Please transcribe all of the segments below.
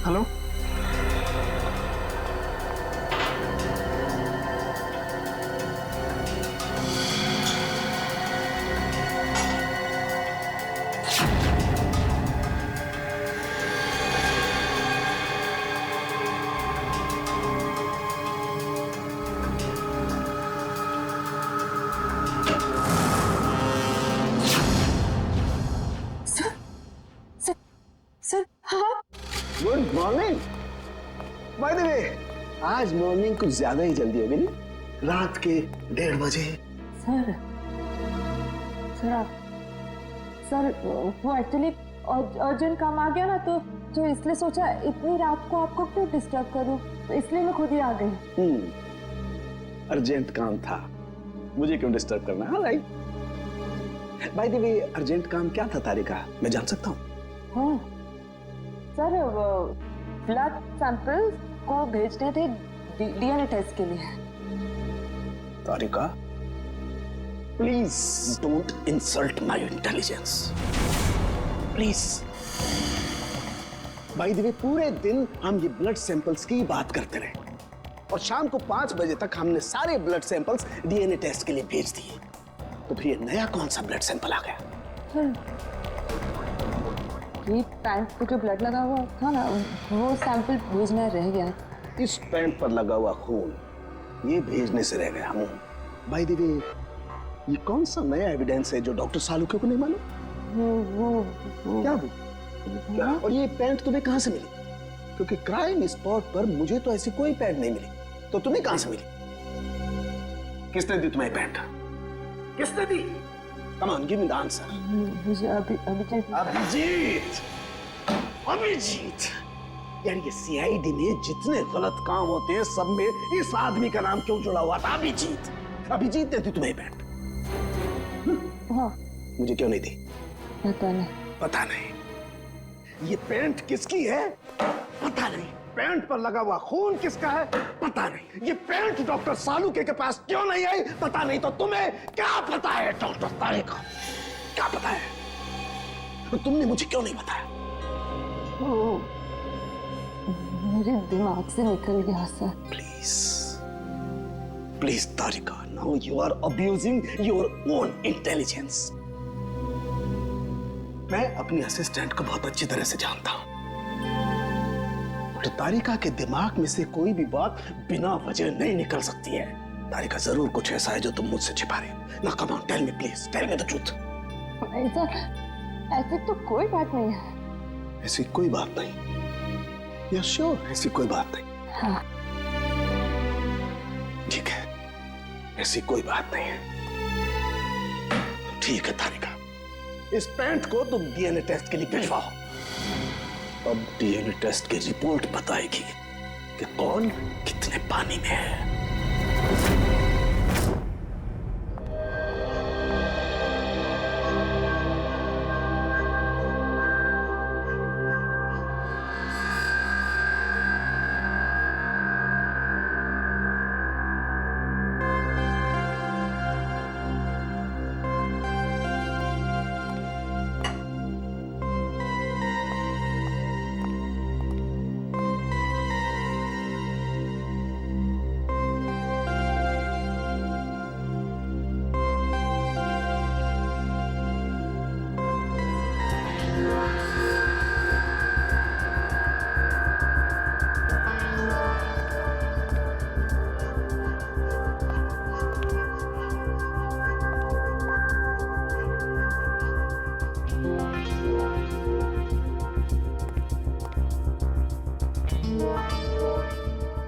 Hello. Sir हाँ। Good morning. Bye the वे, आज morning कुछ ज्यादा ही जल्दी हो गई, रात के 1:30 बजे। सर सर वो एक्चुअली अर्जेंट काम आ गया ना, तो इसलिए सोचा इतनी रात को आपको क्यों डिस्टर्ब करूं, तो इसलिए मैं खुद ही आ गई। अर्जेंट काम था, मुझे क्यों डिस्टर्ब करना है? Right. Bye the way, urgent काम क्या था तारिका, मैं जान सकता हूँ? हाँ सर, ब्लड सैंपल्स को भेजने थे डीएनए टेस्ट के लिए। Tarika, please don't insult my intelligence, please. By the way, पूरे दिन हम ये ब्लड सैंपल्स की बात करते रहे और शाम को 5 बजे तक हमने सारे ब्लड सैंपल्स डीएनए टेस्ट के लिए भेज दिए। तो फिर ये नया कौन सा ब्लड सैंपल आ गया? ये पैंट पे जो ब्लड लगा हुआ था ना, वो सैंपल भेजना रह गया। इस पैंट पर लगा हुआ खून ये भेजने से रह गया। हम बाय द वे, ये कौन सा नया एविडेंस है जो डॉक्टर सालुके को नहीं मालूम? वो क्या? और ये पैंट तुम्हें कहां से मिली? क्योंकि क्राइम स्पॉट पर मुझे तो ऐसी कोई पैंट नहीं मिली, तो तुम्हें कहां से मिली? किसने दी तुम्हें पैंट? किसने दी? Come on, give me the answer. मुझे अभिजीत यार, ये सीआईडी में जितने गलत काम होते हैं सब में इस आदमी का नाम क्यों जुड़ा हुआ था? अभिजीत ने दी तुम्हें पैंट? हाँ। मुझे क्यों नहीं दी? पता नहीं। ये पैंट किसकी है? पता नहीं। पैंट पर लगा हुआ खून किसका है? पता नहीं। ये पैंट डॉक्टर सालुके के पास क्यों नहीं आई? पता नहीं। तो तुम्हें क्या पता है डॉक्टर तारिका? क्या पता है? तो तुमने मुझे क्यों नहीं बताया? मेरे दिमाग से निकल गया sir. Please Tarika, now you are abusing your own intelligence. मैं अपनी असिस्टेंट को बहुत अच्छी तरह से जानता हूं। तो तारिका के दिमाग में से कोई भी बात बिना वजह नहीं निकल सकती है। तारिका, जरूर कुछ ऐसा है जो तुम मुझसे छिपा रहे हो। ना, come on, tell me please, tell me the truth. ऐसी तो कोई बात नहीं है। ऐसी कोई बात नहीं? यस श्योर, ऐसी कोई बात नहीं? हाँ। ठीक है, ऐसी कोई बात नहीं है। ठीक है तारिका, इस पैंट को तुम डीएनए टेस्ट के लिए भिजवाओ। अब डीएनए टेस्ट की रिपोर्ट बताएगी कि कौन कितने पानी में है।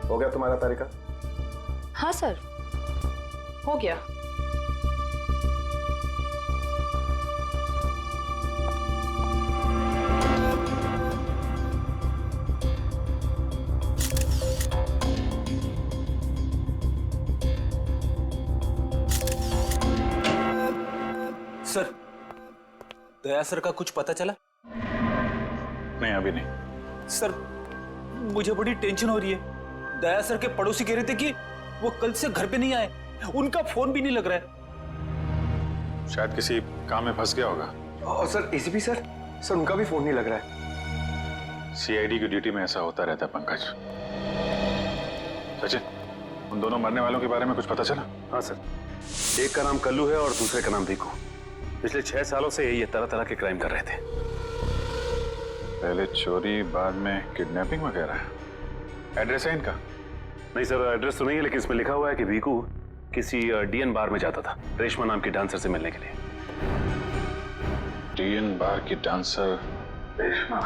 हो गया तुम्हारा तारिका? हाँ सर, हो गया। सर, दया सर का कुछ पता चला? नहीं, अभी नहीं। सर, मुझे बड़ी टेंशन हो रही है। दया सर के पड़ोसी कह रहे थे कि वो कल से घर पे नहीं आए, उनका फोन भी नहीं लग रहा है। शायद किसी काम में फंस गया होगा। और सर एसीपी सर उनका भी फोन नहीं लग रहा है। सीआईडी की ड्यूटी में ऐसा होता रहता है पंकज। सचिन, उन दोनों मरने वालों के बारे में कुछ पता चला? हाँ सर, एक का नाम कल्लू है और दूसरे का नाम भीकू। पिछले 6 सालों से ये तरह तरह के क्राइम कर रहे थे। पहले चोरी, बाद में किडनैपिंग वगैरह। एड्रेस है इनका? नहीं सर, एड्रेस तो नहीं है, लेकिन इसमें लिखा हुआ है कि भीकू किसी डीएन बार में जाता था रेशमा नाम की डांसर से मिलने के लिए। डीएन बार की डांसर रेशमा।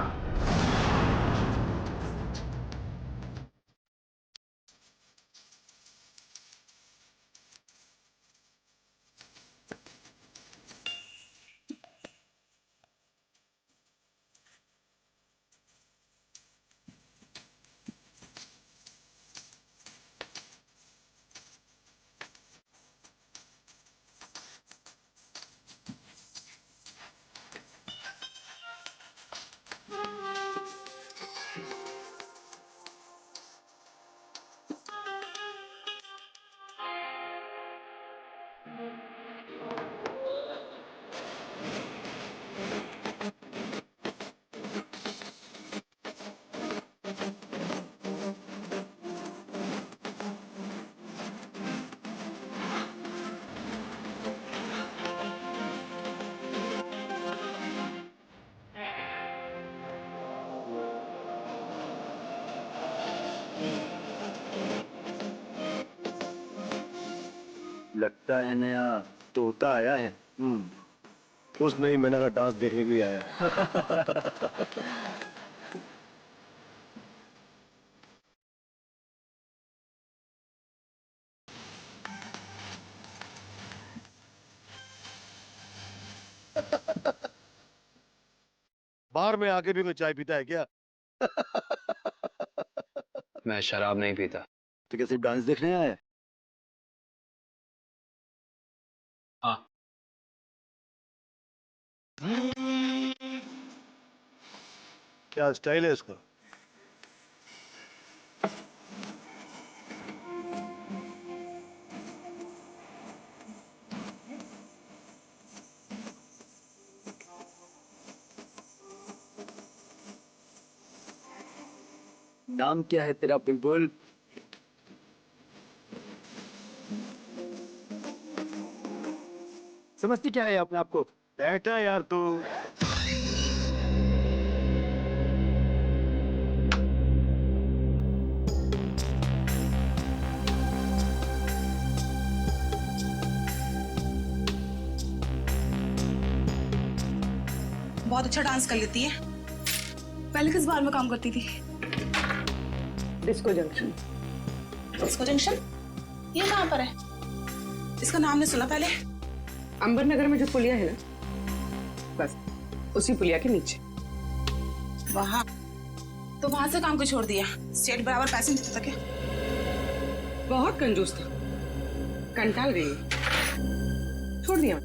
लगता है नया तोता आया है। उस नई मैना का डांस देखने भी आया है। बार में आके भी कोई चाय पीता है क्या? मैं शराब नहीं पीता। तो क्या सिर्फ डांस देखने आया है? हाँ। क्या स्टाइल है इसका? नाम क्या है तेरा पिंपल? समझती क्या है अपने आप को? बैठा यार तू। बहुत अच्छा डांस कर लेती है। पहले किस बार में काम करती थी? Disco junction. Disco junction? ये कहाँ पर है? इसका नाम नहीं सुना पहले। अंबर नगर में जो पुलिया है ना, बस उसी पुलिया के नीचे। वहाँ तो वहां से काम को छोड़ दिया। स्टेट बराबर पैसे नहीं देता क्या? बहुत कंजूस था, कंटाल गई, छोड़ दिया।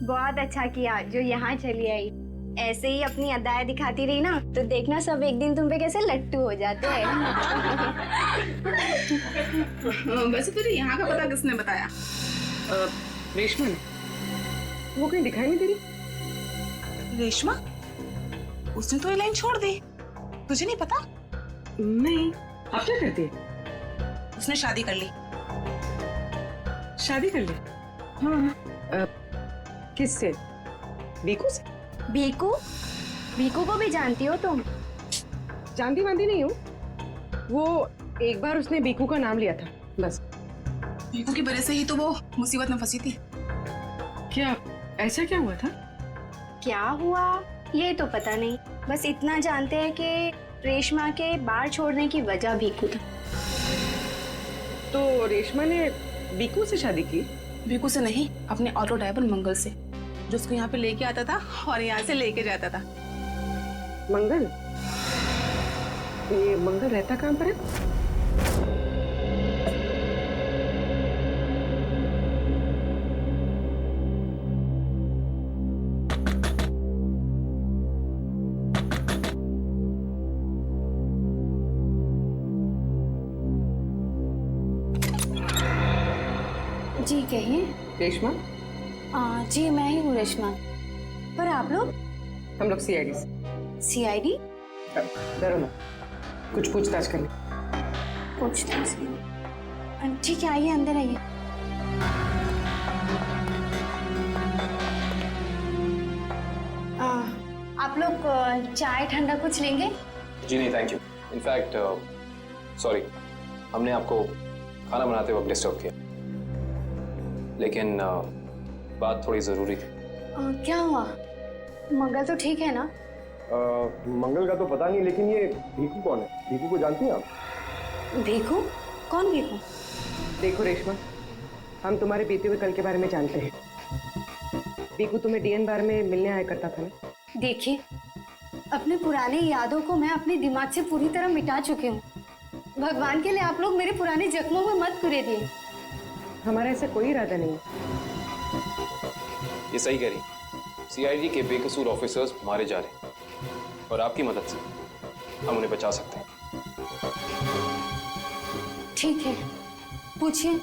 बहुत अच्छा किया जो यहाँ चली आई। ऐसे ही अपनी अदाएं दिखाती रही ना तो देखना सब एक दिन तुम पे कैसे लट्टू हो जाते हैं। वैसे तुझे यहाँ का पता किसने बताया? रेशमा ने। वो कहीं दिखाई नहीं दे रही। रेशमा? उसने तो ये लाइन छोड़ दी। तुझे नहीं पता? नहीं। अब क्या करती है? उसने शादी कर ली। शादी कर ली? हाँ। किससे? बीकू से? भीकू? भीकू को भी जानती हो तुम? जानती वांती नहीं हूँ। वो एक बार उसने बीकू का नाम लिया था, बस। भीकू की वजह से ही तो वो मुसीबत में फंसी थी। क्या ऐसा क्या हुआ था? क्या हुआ ये तो पता नहीं, बस इतना जानते हैं कि रेशमा के बार छोड़ने की वजह भीकू था। तो रेशमा ने बीकू से शादी की? भीकू से नहीं, अपने ऑटो ड्राइवर मंगल से, जो उसको यहाँ पे लेके आता था और यहाँ से लेके जाता था। मंगल? ये मंगल रहता कहाँ पर है? जी कहिए। रेशमा? जी मैं ही हूँ रेशमा। पर आप लोग? हम लोग सीआईडी से। सीआईडी? डरो ना, कुछ पूछताछ कर ले। पूछताछ ठीक है, आइए अंदर आइए। आप लोग चाय ठंडा कुछ लेंगे? जी नहीं, थैंक यू। इनफैक्ट सॉरी, हमने आपको खाना बनाते वक्त डिस्टर्ब किया, लेकिन बात थोड़ी ज़रूरी थी। क्या हुआ? मंगल तो ठीक है ना? मंगल का तो पता नहीं, लेकिन ये भीखू कौन है? भीखू को जानती हैं आप? भीखू? कौन भीखू? देखो रेशमा, हम तुम्हारे बीते हुए कल के बारे में जानते हैं। भीखू तुम्हें डीएन बार में मिलने आया करता था ना? देखिए, अपने पुराने यादों को मैं अपने दिमाग से पूरी तरह मिटा चुकी हूँ। भगवान के लिए आप लोग मेरे पुराने जख्मों में मत कुरेदिए। हमारा ऐसा कोई इरादा नहीं है। ये सही कह रही, सीआईडी के बेकसूर ऑफिसर्स मारे जा रहे हैं और आपकी मदद से हम उन्हें बचा सकते हैं। ठीक है, पूछिए,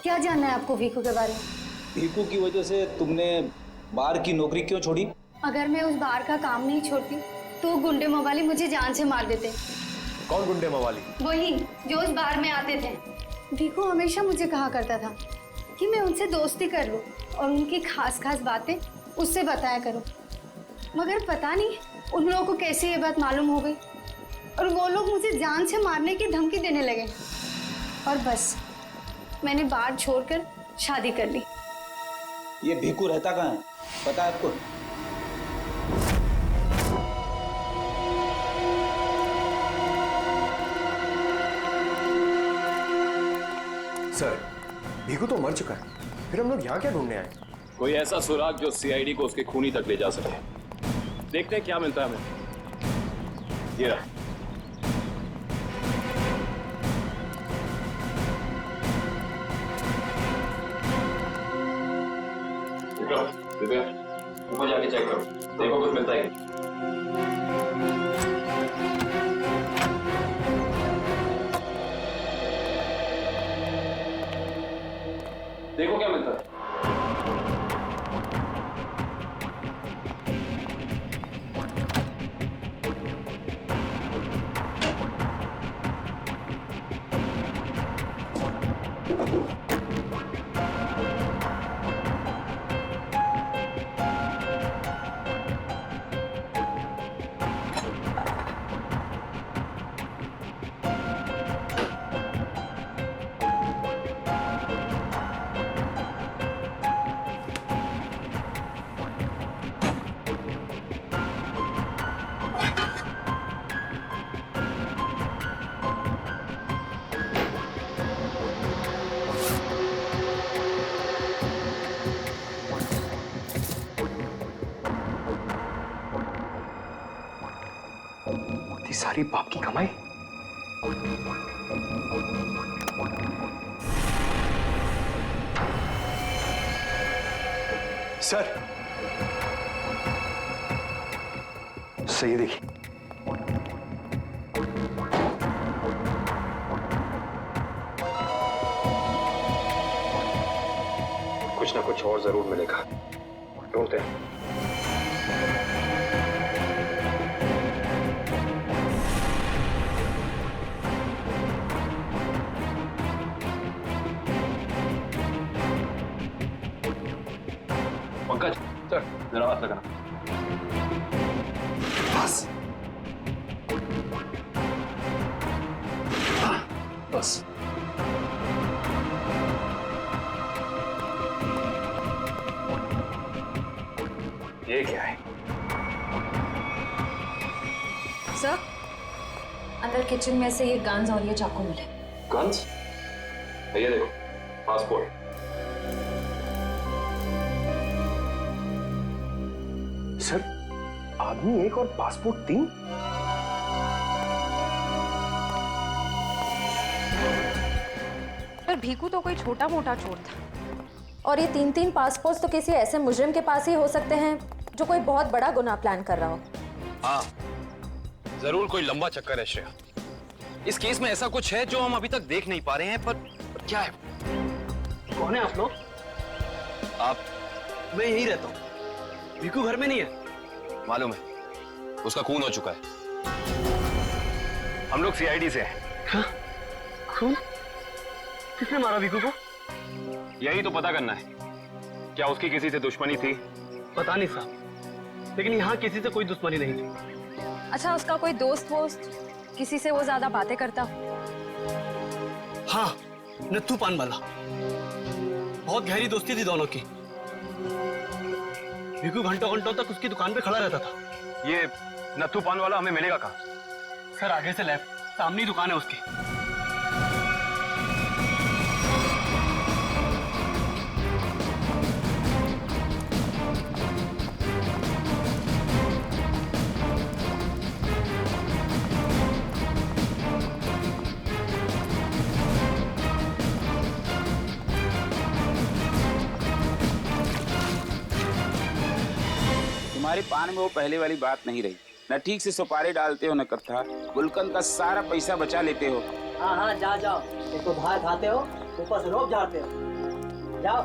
क्या जानना है आपको भीखू के बारे में? भीखू की वजह से तुमने बार की नौकरी क्यों छोड़ी? अगर मैं उस बार का काम नहीं छोड़ती तो गुंडे मवाली मुझे जान से मार देते। कौन गुंडे मवाली? वही जो उस बार में आते थे। भीखू हमेशा मुझे कहा करता था कि मैं उनसे दोस्ती कर लूं और उनकी खास खास बातें उससे बताया करूं, मगर पता नहीं उन लोगों को कैसे ये बात मालूम हो गई और वो लोग मुझे जान से मारने की धमकी देने लगे। और बस मैंने बार छोड़कर शादी कर ली। ये भीखू रहता कहाँ है, पता है आपको? सर, भीखू तो मर चुका है, फिर हम लोग यहाँ क्या ढूंढने आए? कोई ऐसा सुराग जो सीआईडी को उसके खूनी तक ले जा सके। देखते हैं क्या मिलता है हमें। ये रहा। दिव्या, ऊपर जाके चेक करो, देखो कुछ मिलता है क्या। देखो क्या मिलता है। सारी बाप की कमाई। सर, सही देखिए। कुछ ना कुछ और जरूर मिलेगा, ढूंढते हैं। पंकज सर, जरा हाथ लगाना। बस बस। ये क्या है? सर, अंदर किचन में से ये गन्स और ये चाकू मिले। गन्स? ये देखो, पासपोर्ट। सर, आदमी एक और पासपोर्ट 3? पर भीखू तो कोई छोटा मोटा चोर था, और ये 3-3 पासपोर्ट तो किसी ऐसे मुजरिम के पास ही हो सकते हैं जो कोई बहुत बड़ा गुनाह प्लान कर रहा हो। हाँ, जरूर कोई लंबा चक्कर है श्रेया। इस केस में ऐसा कुछ है जो हम अभी तक देख नहीं पा रहे हैं, पर क्या है? कौन है आप लोग? आप? मैं यहीं रहता हूँ। भीखू घर में नहीं है। मालूम है, उसका खून हो चुका है। हम लोग सीआईडी से हैं। हाँ? खून? किसने मारा वीकू को? यही तो पता करना है, क्या उसकी किसी से दुश्मनी थी? पता नहीं साहब, लेकिन यहाँ किसी से कोई दुश्मनी नहीं थी। अच्छा, उसका कोई दोस्त वोस्त, किसी से वो ज्यादा बातें करता? हाँ, नत्थू पान वाला। बहुत गहरी दोस्ती थी दोनों की। वीकू घंटों घंटों तक उसकी दुकान पे खड़ा रहता था। ये नत्थू पान वाला हमें मिलेगा कहाँ? सर आगे से लेफ्ट, सामने ही दुकान है उसकी। तुम्हारे पान में वो पहले वाली बात नहीं रही। न ठीक से सुपारी डालते हो न कत्था। गुलकंद का सारा पैसा बचा लेते हो। हाँ हाँ, जाओ जाओ। एक तो बाहर खाते हो, ऊपर से रोब झाड़ते हो। जाओ।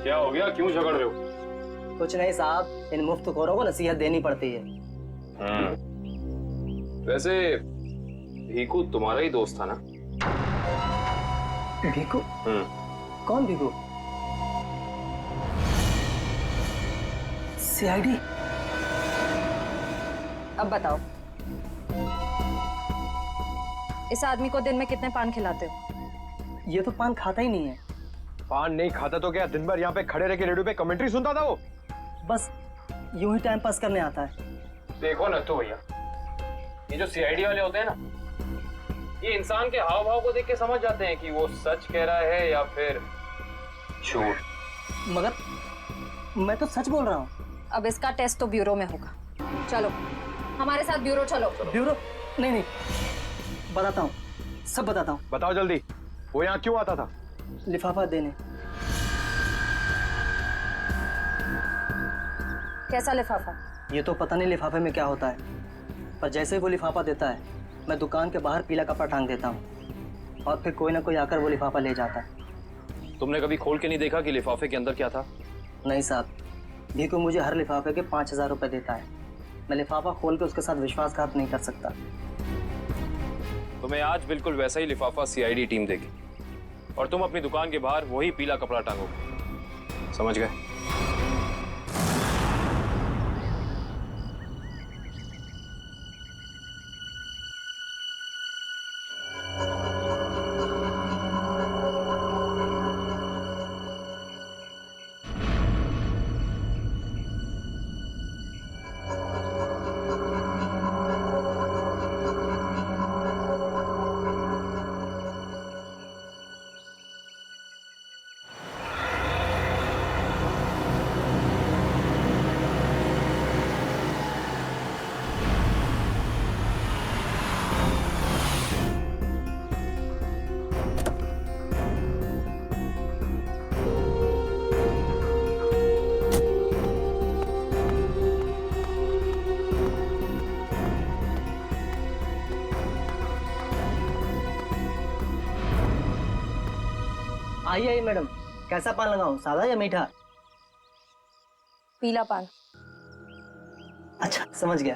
क्या हो गया, क्यों झगड़ रहे हो? कुछ नहीं साहब, इन मुफ्तखोरों को नसीहत देनी पड़ती है। वैसे भीकू तुम्हारा ही दोस्त था ना? भीकू? कौन भीकू? सीआईडी? अब बताओ, इस आदमी को दिन में कितने पान खिलाते हो? ये तो पान खाता ही नहीं है। पान नहीं खाता तो क्या दिन भर यहाँ पे खड़े रह के रेडियो पे कमेंट्री सुनता था वो? बस यूं ही टाइम पास करने आता है। देखो नत्थू भैया, ये जो सीआईडी वाले होते हैं ना, ये इंसान के हाव भाव को देख के समझ जाते हैं कि वो सच कह रहा है या फिर झूठ। मगर मैं तो सच बोल रहा हूँ। अब इसका टेस्ट तो ब्यूरो में होगा। चलो हमारे साथ ब्यूरो चलो। ब्यूरो? नहीं नहीं, बताता हूँ, सब बताता हूँ। बताओ जल्दी, वो यहाँ क्यों आता था? लिफाफा देने। कैसा लिफाफा? ये तो पता नहीं लिफाफे में क्या होता है, पर जैसे ही वो लिफाफा देता है, मैं दुकान के बाहर पीला कपड़ा टांग देता हूँ और फिर कोई ना कोई आकर वो लिफाफा ले जाता है। तुमने कभी खोल के नहीं देखा कि लिफाफे के अंदर क्या था? नहीं साहब, भीकू मुझे हर लिफाफे के 5,000 रुपए देता है। मैं लिफाफा खोल के उसके साथ विश्वासघात नहीं कर सकता। तुम्हें आज बिल्कुल वैसा ही लिफाफा सीआईडी टीम देगी और तुम अपनी दुकान के बाहर वही पीला कपड़ा टांगोगे। समझ गए? आइए आइए मैडम, कैसा पान लगाऊं, सादा या मीठा? पीला पान। अच्छा समझ गया।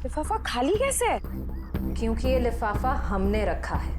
लिफाफा खाली कैसे? क्योंकि ये लिफाफा हमने रखा है।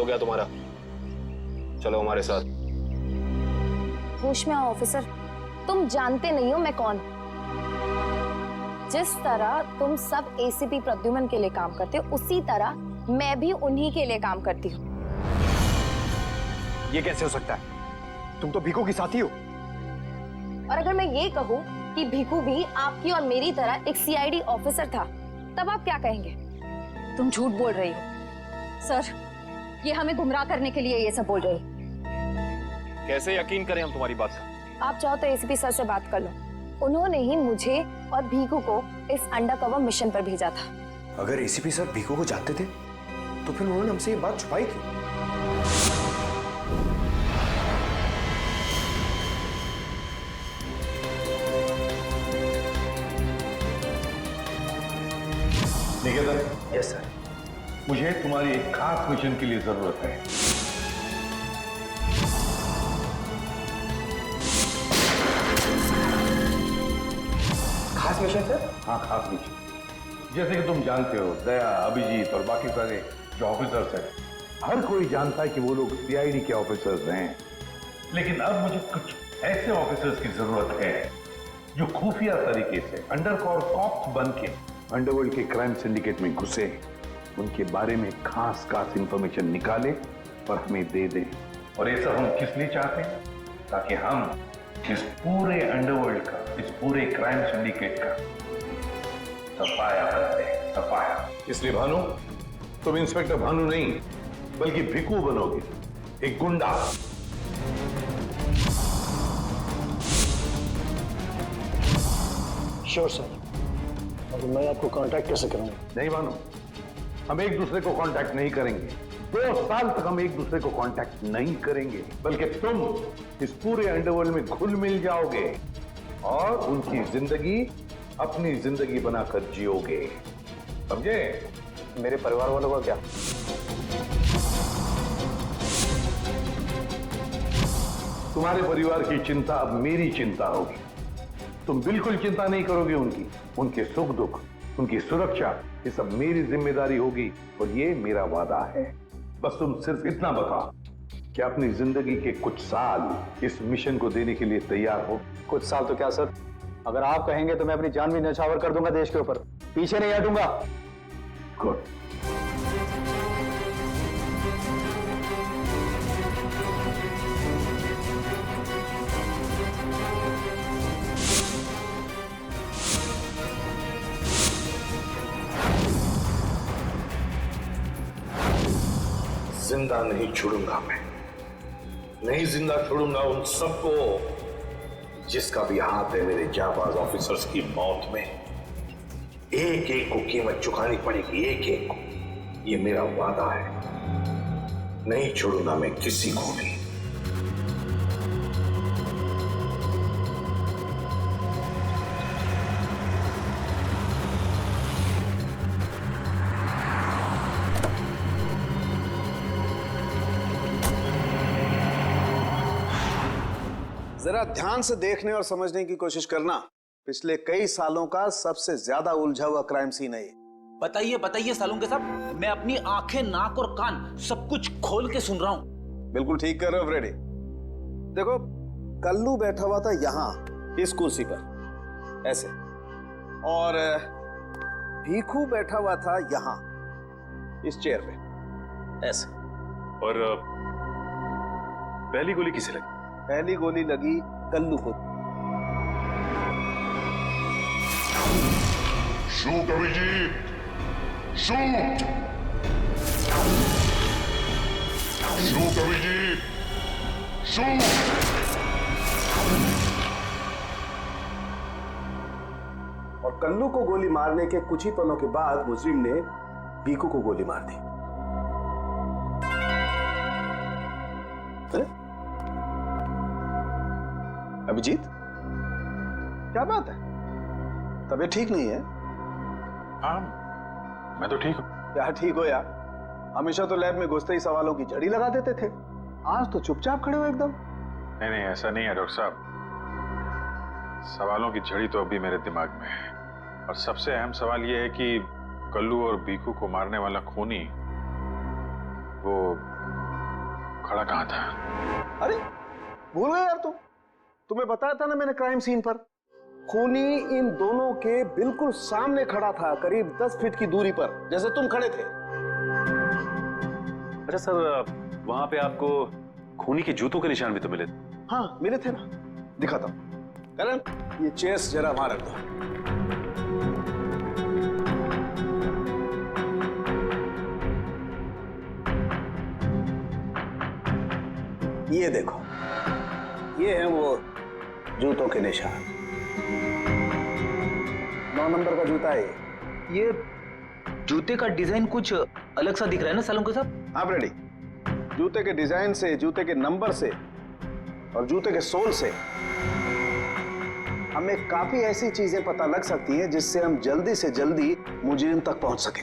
गया तुम्हारा? चलो हमारे साथ। होश में आओ ऑफिसर, तुम जानते नहीं हो मैं कौन। जिस तरह तुम सब एसीपी प्रद्युमन के लिए काम करते हो, उसी तरह मैं भी उन्हीं के लिए काम करती हूँ। ये कैसे हो सकता है? तुम तो भीखू की साथी हो। और अगर मैं ये कहूँ कि भीखू भी आपकी और मेरी तरह एक सीआईडी ऑफिसर था, तब आप क्या कहेंगे? तुम झूठ बोल रही हो सर, ये हमें गुमराह करने के लिए ये सब बोल रही। कैसे यकीन करें हम तुम्हारी बात? आप चाहो तो एसीपी सर से बात कर लो, उन्होंने ही मुझे और भीखू को इस अंडरकवर मिशन पर भेजा था। अगर एसीपी सर भीखू को जानते थे तो फिर उन्होंने हमसे ये बात छुपाई क्यों? निकेतन। Yes sir. मुझे तुम्हारी एक खास मिशन के लिए जरूरत है। खास मिशन सर? हाँ, खास मिशन। जैसे कि तुम जानते हो, दया, अभिजीत और बाकी सारे जो ऑफिसर्स हैं, हर कोई जानता है कि वो लोग सीआईडी के ऑफिसर्स हैं। लेकिन अब मुझे कुछ ऐसे ऑफिसर्स की जरूरत है जो खुफिया तरीके से अंडरकवर कॉप्स बन के अंडरवर्ल्ड के क्राइम सिंडिकेट में घुसे, उनके बारे में खास इंफॉर्मेशन निकाले और हमें दे दे। और ये सब हम किस लिए चाहते हैं? ताकि हम इस पूरे अंडरवर्ल्ड का, इस पूरे क्राइम सिंडिकेट का सफाया करते हैं, सफाया। इसलिए भानु, तुम इंस्पेक्टर भानु नहीं बल्कि भिकू बनोगे, एक गुंडा। Sure sir. और मैं आपको कांटेक्ट कैसे करूंगा? नहीं भानु, हम एक दूसरे को कांटेक्ट नहीं करेंगे। 2 साल तक हम एक दूसरे को कांटेक्ट नहीं करेंगे, बल्कि तुम इस पूरे अंडरवर्ल्ड में घुल मिल जाओगे और उनकी जिंदगी अपनी जिंदगी बनाकर जियोगे, समझे? मेरे परिवार वालों का क्या? तुम्हारे परिवार की चिंता अब मेरी चिंता होगी। तुम बिल्कुल चिंता नहीं करोगे उनकी, उनके सुख दुख, उनकी सुरक्षा, ये सब मेरी जिम्मेदारी होगी और ये मेरा वादा है। बस तुम सिर्फ इतना बताओ कि अपनी जिंदगी के कुछ साल इस मिशन को देने के लिए तैयार हो। कुछ साल तो क्या सर, अगर आप कहेंगे तो मैं अपनी जान भी न्यौछावर कर दूंगा देश के ऊपर, पीछे नहीं हटूंगा। गुड। जिंदा नहीं छोड़ूंगा मैं, नहीं जिंदा छोड़ूंगा उन सबको जिसका भी हाथ है मेरे जाबाज ऑफिसर्स की मौत में। एक एक को कीमत चुकानी पड़ेगी, एक एक को। ये मेरा वादा है, नहीं छोड़ूंगा मैं किसी को भी। जरा ध्यान से देखने और समझने की कोशिश करना। पिछले कई सालों का सबसे ज्यादा उलझा हुआ क्राइम सीन है ये। बताइए बताइए सालून के साहब, मैं अपनी आंखें, नाक और कान सब कुछ खोल के सुन रहा हूं। बिल्कुल ठीक कर रहे हो फ्रेडी। देखो, कल्लू बैठा हुआ था यहाँ इस कुर्सी पर ऐसे, और भीखू बैठा हुआ था यहाँ इस चेयर पे ऐसे। और पहली गोली किसे लगी? पहली गोली लगी कल्लू को। Shoot Abhijeet, shoot, shoot Abhijeet, shoot. और कल्लू को गोली मारने के कुछ ही पलों के बाद मुजरिम ने भीखू को गोली मार दी। अभिजीत, क्या बात है? तबीयत ठीक नहीं है? हाँ, मैं तो ठीक हूँ। क्या ठीक हो यार? हमेशा तो लैब में घुसते ही सवालों की झड़ी लगा देते थे, आज तो चुपचाप खड़े हो एकदम। नहीं नहीं, ऐसा नहीं है डॉक्टर साहब। सवालों की झड़ी तो अभी मेरे दिमाग में है, और सबसे अहम सवाल यह है कि कल्लू और भीखू को मारने वाला खूनी वो खड़ा कहाँ था? अरे भूल गए यार तुम। तुम्हें बताया था ना मैंने क्राइम सीन पर। खूनी इन दोनों के बिल्कुल सामने खड़ा था, करीब 10 फीट की दूरी पर, जैसे तुम खड़े थे। अच्छा सर, वहां पे आपको खूनी के जूतों के निशान भी तो मिले थे? हाँ मिले थे ना, दिखाता हूं। करण, ये चेस जरा वहां रख दो। ये देखो, ये है वो जूतों के निशान। 9 नंबर का जूता है ये जूते का डिजाइन कुछ अलग सा दिख रहा है ना सालुंके साहब? आप रेडी? जूते के डिजाइन से, जूते के नंबर से और जूते के सोल से हमें काफी ऐसी चीजें पता लग सकती हैं जिससे हम जल्दी से जल्दी मुजरिम तक पहुंच सकें।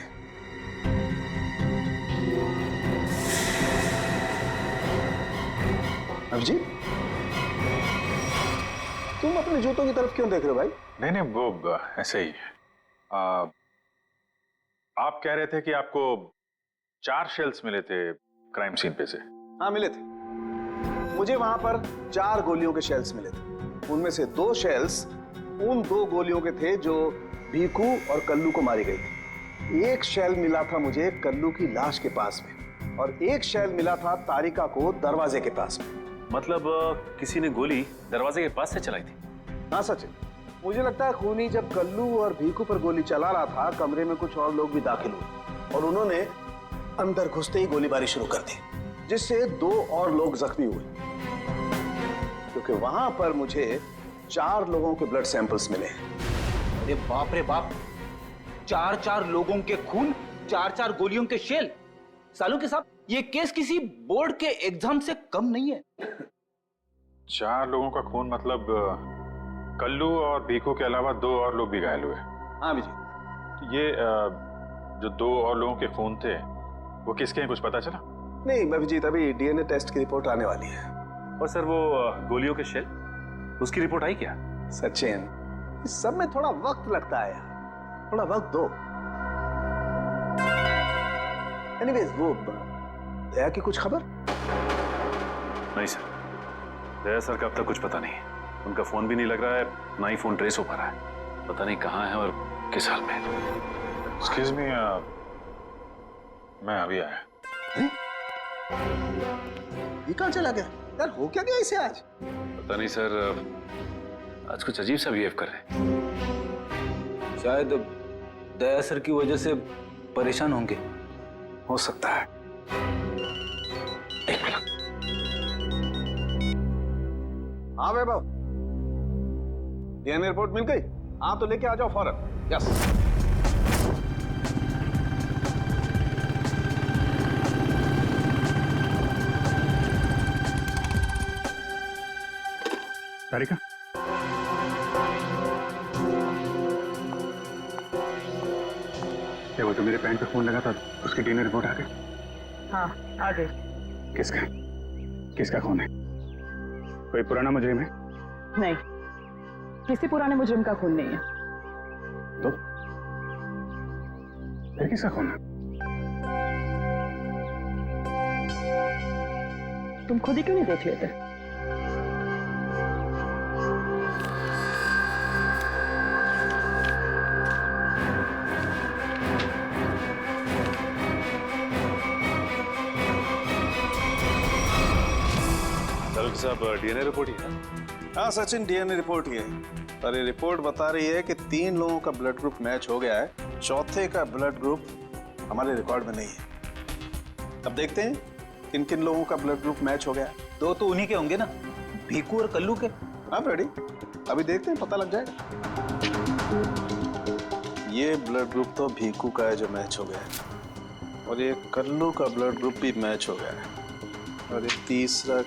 अभिजीत, तुम अपने जूतों की तरफ क्यों देख रहे हो भाई? नहीं वो ऐसे ही। आप कह रहे थे कि आपको 4 शेल्स मिले थे क्राइम सीन पे से? हाँ मिले थे। मुझे वहां पर 4 गोलियों के शेल्स मिले थे। उनमें से 2 शेल्स उन 2 गोलियों के थे जो भीखू और कल्लू को मारी गई थी। एक शेल मिला था मुझे कल्लू की लाश के पास में और एक शेल मिला था तारिका को दरवाजे के पास में। मतलब किसी ने गोली दरवाजे के पास से चलाई थी? हाँ सचिन, मुझे लगता है खूनी जब कल्लू और भीखू पर गोली चला रहा था, कमरे में कुछ और लोग भी दाखिल हुए और उन्होंने अंदर घुसते ही गोलीबारी शुरू कर दी, जिससे 2 और लोग जख्मी हुए। क्योंकि वहां पर मुझे 4 लोगों के ब्लड सैंपल्स मिले। अरे बाप रे बाप, 4 लोगों के खून, 4 गोलियों के शेल। सालुंके साहब, ये केस किसी बोर्ड के एग्जाम से कम नहीं है। 4 लोगों का खून मतलब कल्लू और भीखू के अलावा 2 और लोग भी घायल हुए? हाँ विजय। ये जो 2 और लोगों के खून थे वो किसके हैं, कुछ पता चला? नहीं अभिजीत, अभी डीएनए टेस्ट की रिपोर्ट आने वाली है। और सर वो गोलियों के शेल, उसकी रिपोर्ट आई क्या? सचिन, इस सब में थोड़ा वक्त लगता है यार, थोड़ा वक्त दो। एनीवेज, वो दया की कुछ खबर? नहीं सर, दया सर का अब तक कुछ पता नहीं। उनका फोन भी नहीं लग रहा है, ना ही फोन ट्रेस हो पा रहा है। पता नहीं कहाँ है और किस हाल में। एक्सक्यूज मी, मैं अभी आया। ये कहाँ चला गया यार? हो क्या गया इसे आज? पता नहीं सर, आज कुछ अजीब सा बिहेव कर रहे हैं। शायद दया सर की वजह से परेशान होंगे। हो सकता है। एक मिनट। हाँ वैभव, डीएनए रिपोर्ट मिल गई? हाँ तो लेके आ जाओ फौरन। यस। तारिका, वो तो मेरे पैंट पे फोन लगा था, उसकी डीएनए रिपोर्ट आ गई? हाँ आ गई। किसका किसका खून है? कोई पुराना मुजरिम है? नहीं, किसी पुराने मुजरिम का खून नहीं है। तो फिर किसका खून है? तुम खुद ही क्यों नहीं देख लेते? साहब, डीएनए रिपोर्ट ही है? हाँ सचिन, डीएनए रिपोर्ट ही है। और ये रिपोर्ट बता रही है कि 3 लोगों का ब्लड ग्रुप मैच हो गया है, चौथे का ब्लड ग्रुप हमारे रिकॉर्ड में नहीं है। अब देखते हैं किन किन लोगों का ब्लड ग्रुप मैच हो गया। 2 तो उन्हीं के होंगे ना, भीखू और कल्लू के। आप रेडी? अभी देखते हैं, पता लग जाएगा। ये ब्लड ग्रुप तो भीखू का है जो मैच हो गया है, और ये कल्लू का ब्लड ग्रुप भी मैच हो गया है, और ये तीसरा।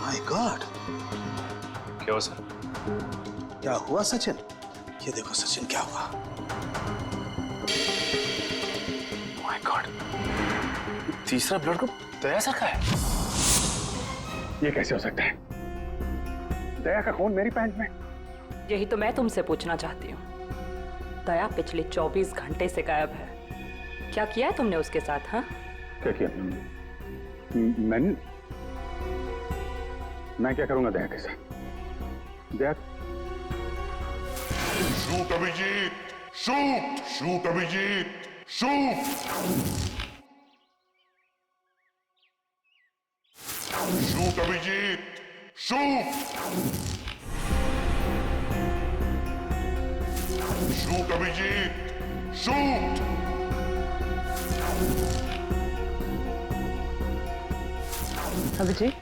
माय गॉड, क्या हुआ सर? क्या हुआ सचिन? ये देखो सचिन, क्या हुआ? माय गॉड, तीसरा ब्लड ग्रुप दया सर का है। ये कैसे हो सकता है? दया का खून मेरी पैंट में? यही तो मैं तुमसे पूछना चाहती हूँ। दया पिछले 24 घंटे से गायब है। क्या किया है तुमने उसके साथ? हाँ, क्या किया? मैं क्या करूंगा दया के साथ? Daya shoot Abhijeet, shoot, shoot Abhijeet, shoot, shoot Abhijeet, shoot, shoot Abhijeet, shoot. Abhijeet,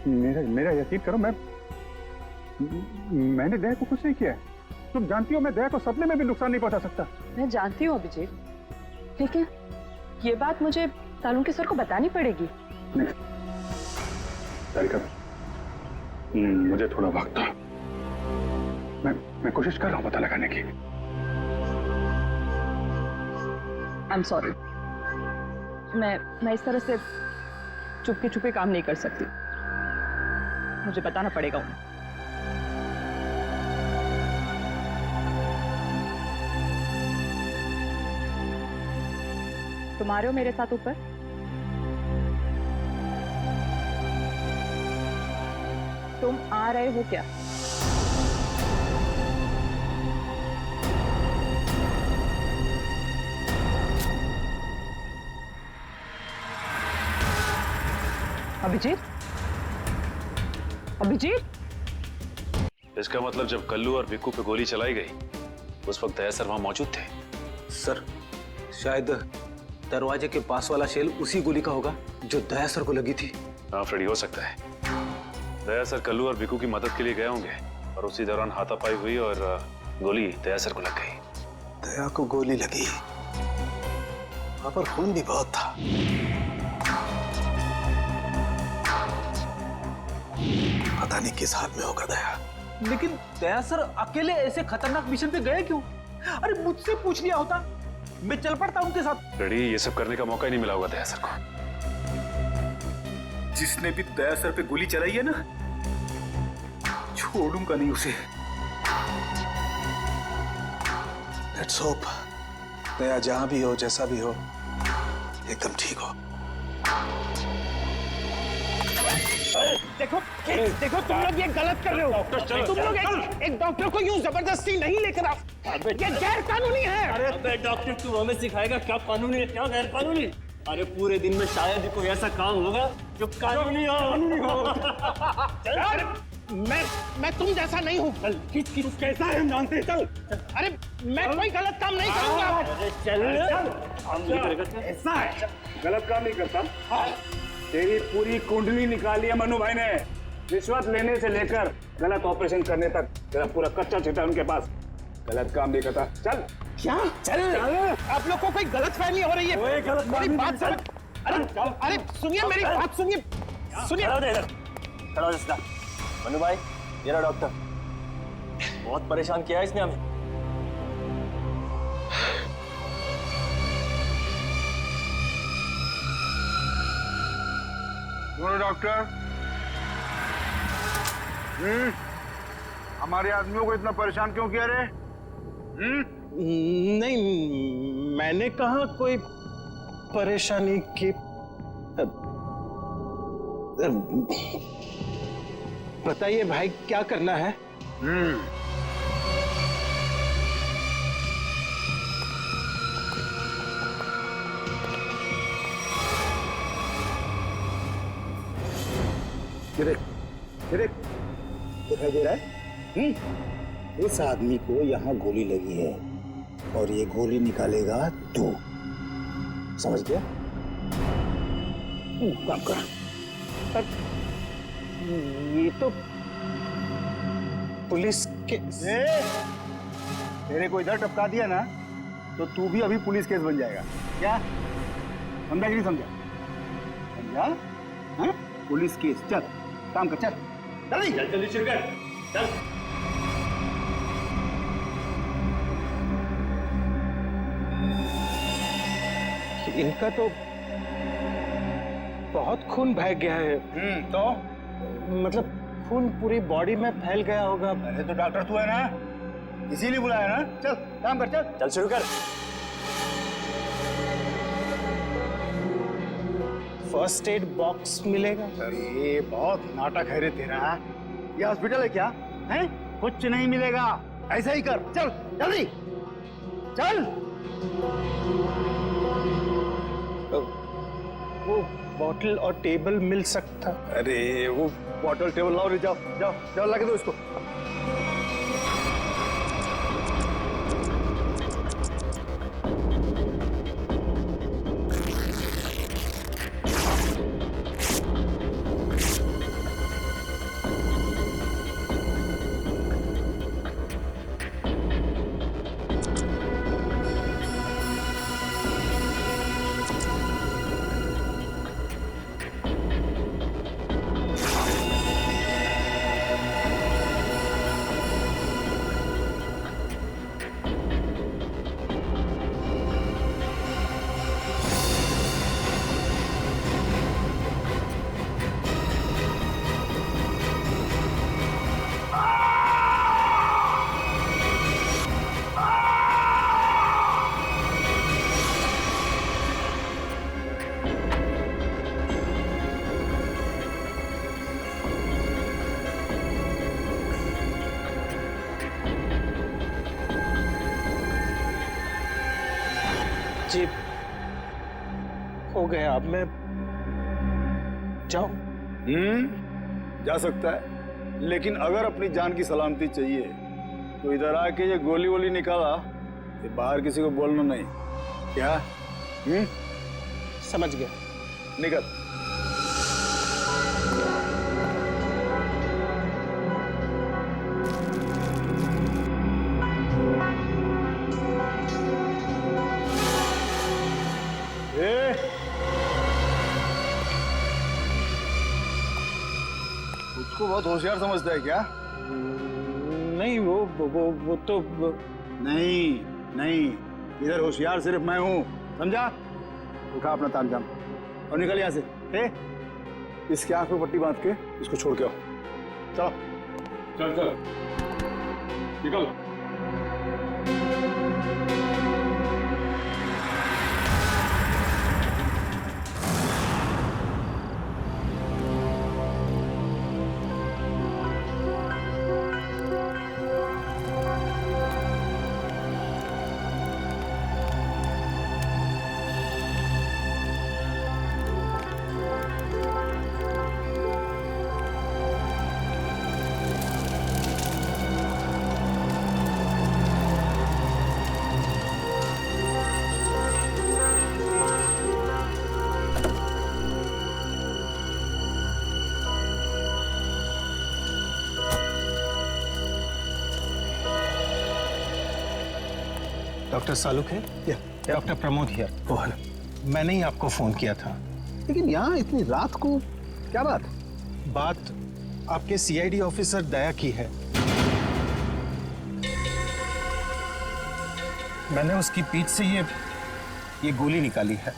मेरा यकीन करो, मैंने दया को कुछ नहीं किया है। तुम जानती हो मैं दया को सपने में भी नुकसान नहीं पहुंचा सकता। मैं जानती हूँ अभिजीत, लेकिन ये बात मुझे सालुंके सर को बतानी पड़ेगी। तारिका, मुझे थोड़ा वक्त था। मैं कोशिश कर रहा हूं पता लगाने की। आई एम सॉरी, मैं इस तरह से चुपके चुपके काम नहीं कर सकती। मुझे बताना पड़ेगा उन्हें। तुम आ रहे हो मेरे साथ ऊपर? तुम आ रहे हो क्या? अभिजीत, अभिजीत, इसका मतलब जब कल्लू और भिक्कू पे गोली चलाई गई उस वक्त दया सर वहां मौजूद थे। सर, शायद दरवाजे के पास वाला शेल उसी गोली का होगा जो दया सर को लगी थी। हाँ फ्रेडी, हो सकता है दया सर कल्लू और भिक्कू की मदद के लिए गए होंगे और उसी दौरान हाथापाई हुई और गोली दया सर को लग गई। दया को गोली लगी, वहां पर खून भी बहुत था। पता नहीं किस हाल में होगा दया। लेकिन दया सर अकेले ऐसे खतरनाक मिशन पे गए क्यों? अरे मुझसे पूछ लिया होता, मैं चल पड़ता उनके साथ। फ्रेडी, ये सब करने का मौका ही नहीं मिला होगा दया सर को। जिसने भी दया सर पे गोली चलाई है ना, छोड़ूंगा नहीं उसे। लेट्स होप दया जहां भी हो, जैसा भी हो, एकदम ठीक हो। देखो देखो, तुम लोग ये गलत कर रहे हो। तुम लोग एक डॉक्टर को यूं जबरदस्ती नहीं लेकर आओ, ये गैर कानूनी है। अरे डॉक्टर, तू हमें सिखाएगा क्या कानूनी है क्या गैर कानूनी? अरे पूरे दिन में शायद ही कोई ऐसा काम होगा जो कानूनी हो। मैं तुम जैसा नहीं हूँ। किस कैसा है हम जानते हैं। चल, अरे मैं कोई गलत काम नहीं करूँगा। चल, ऐसा है गलत काम नहीं करता। हाँ, तेरी पूरी कुंडली निकाली है मनु भाई ने, रिश्वत लेने से लेकर गलत ऑपरेशन करने तक तेरा पूरा कच्चा चिट्ठा उनके पास। गलत काम नहीं करता। चल क्या? चल, आप लोग को कोई गलत फहमी हो रही है। मेरी बात समझ। अरे सुनिए, मेरी बात सुनिए। खड़ा हो जा। मनु भाई, ये रहा डॉक्टर। बहुत परेशान किया है इसने हमें। डॉक्टर, हमारे आदमियों को इतना परेशान क्यों किया रे? नहीं, मैंने कहा कोई परेशानी की। बताइए भाई, क्या करना है? दिखाई दे रहा है? इस आदमी को यहाँ गोली लगी है और ये गोली निकालेगा तू, समझ गया? काम कर। ये तो पुलिस के तेरे को इधर टपका दिया ना तो तू भी अभी पुलिस केस बन जाएगा। क्या समझा कि नहीं समझा? समझा? हाँ? Police case. चल काम कर, चल जल्दी शुरू कर। चल। इनका तो बहुत खून बह गया है। तो मतलब खून पूरी बॉडी में फैल गया होगा। अरे तो डॉक्टर तू है ना, इसीलिए बुलाया ना। चल काम कर, चल शुरू कर। फर्स्ट एड बॉक्स मिलेगा? अरे बहुत नाटक है रे तेरा। ये हॉस्पिटल है क्या? हैं? कुछ नहीं मिलेगा, ऐसा ही कर, चल जल्दी चल। वो बॉटल और टेबल मिल सकता? अरे वो बॉटल टेबल लाओ रे, जाओ जाओ जाओ, लगा दो इसको। जी हो गया, अब मैं जाऊं? जा सकता है, लेकिन अगर अपनी जान की सलामती चाहिए तो इधर आके ये गोली वोली निकाला, ये बाहर किसी को बोलना नहीं, क्या? समझ गया। निकल। उसको बहुत होशियार समझता है क्या? नहीं वो तो नहीं, इधर होशियार सिर्फ मैं हूँ, समझा? उठा अपना तामझाम और निकल यहाँ से। इसके आंख में पट्टी बांध के इसको छोड़ के आओ। चलो चल चल निकल। डॉक्टर सालुक है? Doctor Pramod here. मैंने ही आपको फोन किया था। लेकिन यहाँ इतनी रात को क्या बात? बात आपके सीआईडी ऑफिसर दया की है। मैंने उसकी पीठ से ये गोली निकाली है।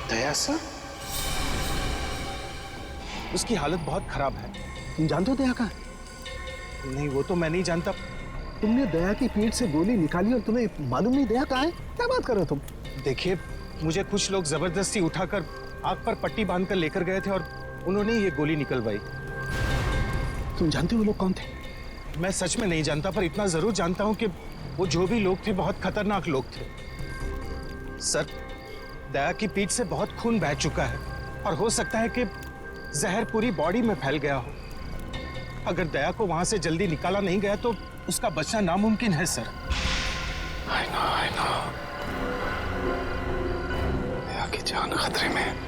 दया सर, उसकी हालत बहुत खराब है। तुम जानते हो दया का? नहीं, वो तो मैं नहीं जानता। तुमने दया की पीठ से गोली निकाली और तुम्हें मालूम नहीं दया कहाँ है? क्या बात कर रहे हो तुम? देखिए, मुझे कुछ लोग जबरदस्ती उठाकर आग पर पट्टी बांधकर लेकर गए थे और उन्होंने ये गोली निकलवाई। तुम जानते हो वो लोग कौन थे? मैं सच में नहीं जानता, पर इतना जरूर जानता हूं कि वो जो भी लोग थे बहुत खतरनाक लोग थे। सर, दया की पीठ से बहुत खून बह चुका है और हो सकता है कि जहर पूरी बॉडी में फैल गया हो। अगर दया को वहां से जल्दी निकाला नहीं गया तो उसका बचना नामुमकिन है सर। I know। दया की जान खतरे में।